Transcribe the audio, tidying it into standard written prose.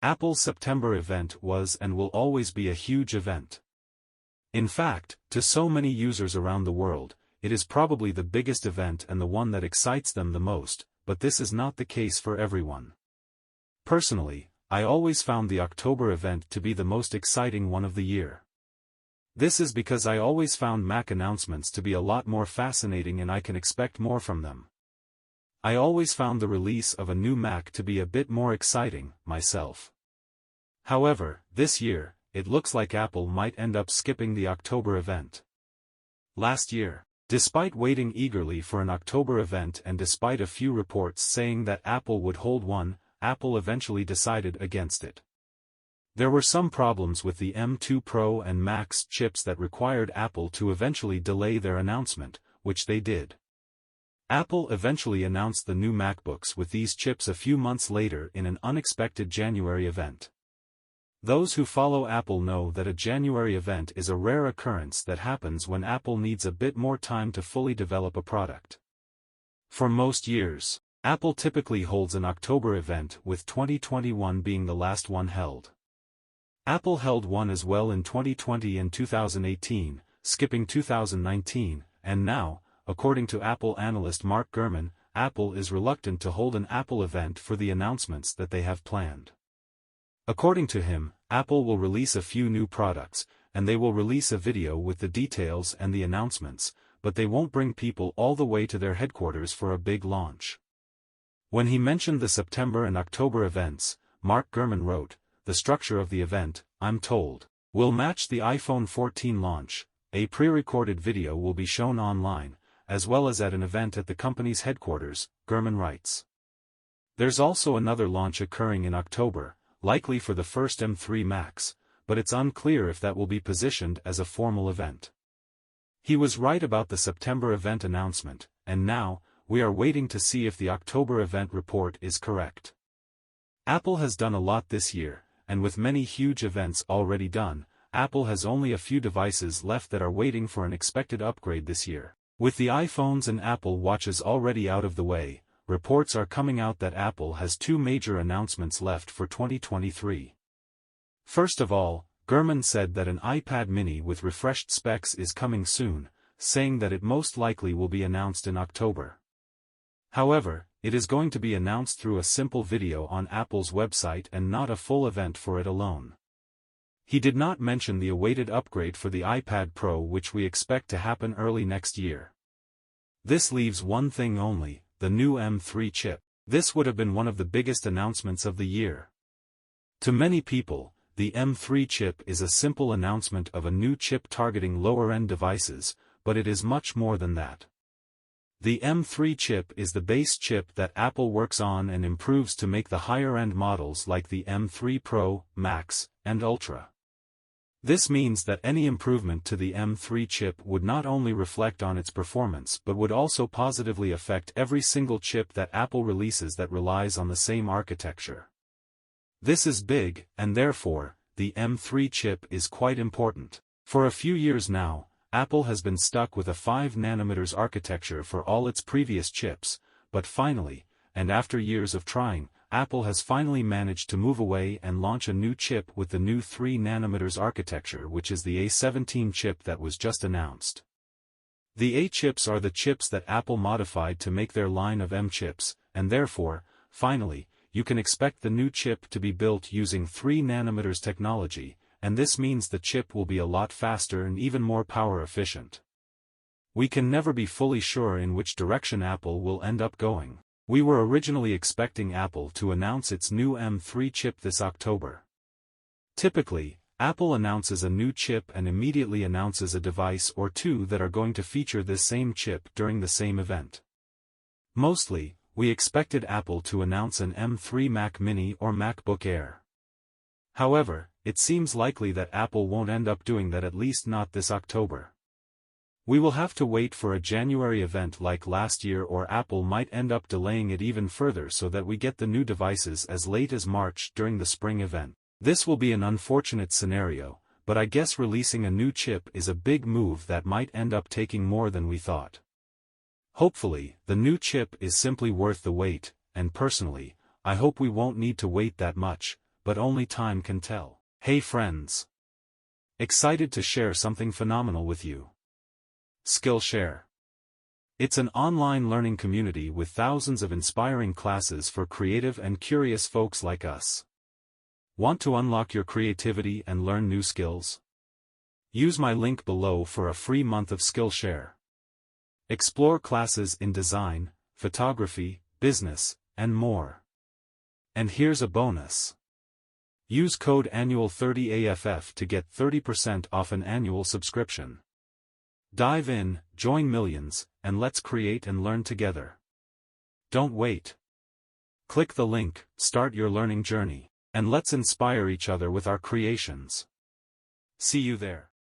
Apple's September event was and will always be a huge event. In fact, to so many users around the world, it is probably the biggest event and the one that excites them the most, but this is not the case for everyone. Personally, I always found the October event to be the most exciting one of the year. This is because I always found Mac announcements to be a lot more fascinating and I can expect more from them. I always found the release of a new Mac to be a bit more exciting, myself. However, this year, it looks like Apple might end up skipping the October event. Last year, despite waiting eagerly for an October event and despite a few reports saying that Apple would hold one, Apple eventually decided against it. There were some problems with the M2 Pro and Max chips that required Apple to eventually delay their announcement, which they did. Apple eventually announced the new MacBooks with these chips a few months later in an unexpected January event. Those who follow Apple know that a January event is a rare occurrence that happens when Apple needs a bit more time to fully develop a product. For most years, Apple typically holds an October event, with 2021 being the last one held. Apple held one as well in 2020 and 2018, skipping 2019, and now, according to Apple analyst Mark Gurman, Apple is reluctant to hold an Apple event for the announcements that they have planned. According to him, Apple will release a few new products, and they will release a video with the details and the announcements, but they won't bring people all the way to their headquarters for a big launch. When he mentioned the September and October events, Mark Gurman wrote, "The structure of the event, I'm told, will match the iPhone 14 launch. A pre-recorded video will be shown online, as well as at an event at the company's headquarters," Gurman writes. There's also another launch occurring in October, likely for the first M3 Max, but it's unclear if that will be positioned as a formal event. He was right about the September event announcement, and now, we are waiting to see if the October event report is correct. Apple has done a lot this year, and with many huge events already done, Apple has only a few devices left that are waiting for an expected upgrade this year. With the iPhones and Apple Watches already out of the way, reports are coming out that Apple has two major announcements left for 2023. First of all, Gurman said that an iPad mini with refreshed specs is coming soon, saying that it most likely will be announced in October. However, it is going to be announced through a simple video on Apple's website and not a full event for it alone. He did not mention the awaited upgrade for the iPad Pro, which we expect to happen early next year. This leaves one thing only, the new M3 chip. This would have been one of the biggest announcements of the year. To many people, the M3 chip is a simple announcement of a new chip targeting lower-end devices, but it is much more than that. The M3 chip is the base chip that Apple works on and improves to make the higher-end models like the M3 Pro, Max, and Ultra. This means that any improvement to the M3 chip would not only reflect on its performance but would also positively affect every single chip that Apple releases that relies on the same architecture. This is big, and therefore, the M3 chip is quite important. For a few years now, Apple has been stuck with a 5nm architecture for all its previous chips, but finally, and after years of trying, Apple has finally managed to move away and launch a new chip with the new 3nm architecture, which is the A17 chip that was just announced. The A chips are the chips that Apple modified to make their line of M chips, and therefore, finally, you can expect the new chip to be built using 3nm technology, and this means the chip will be a lot faster and even more power efficient. We can never be fully sure in which direction Apple will end up going. We were originally expecting Apple to announce its new M3 chip this October. Typically, Apple announces a new chip and immediately announces a device or two that are going to feature this same chip during the same event. Mostly, we expected Apple to announce an M3 Mac Mini or MacBook Air. However, it seems likely that Apple won't end up doing that, at least not this October. We will have to wait for a January event like last year, or Apple might end up delaying it even further so that we get the new devices as late as March during the spring event. This will be an unfortunate scenario, but I guess releasing a new chip is a big move that might end up taking more than we thought. Hopefully, the new chip is simply worth the wait, and personally, I hope we won't need to wait that much, but only time can tell. Hey friends! Excited to share something phenomenal with you. Skillshare. It's an online learning community with thousands of inspiring classes for creative and curious folks like us. Want to unlock your creativity and learn new skills? Use my link below for a free month of Skillshare. Explore classes in design, photography, business, and more. And here's a bonus. Use code annual30AFF to get 30% off an annual subscription. Dive in, join millions, and let's create and learn together. Don't wait. Click the link, start your learning journey, and let's inspire each other with our creations. See you there.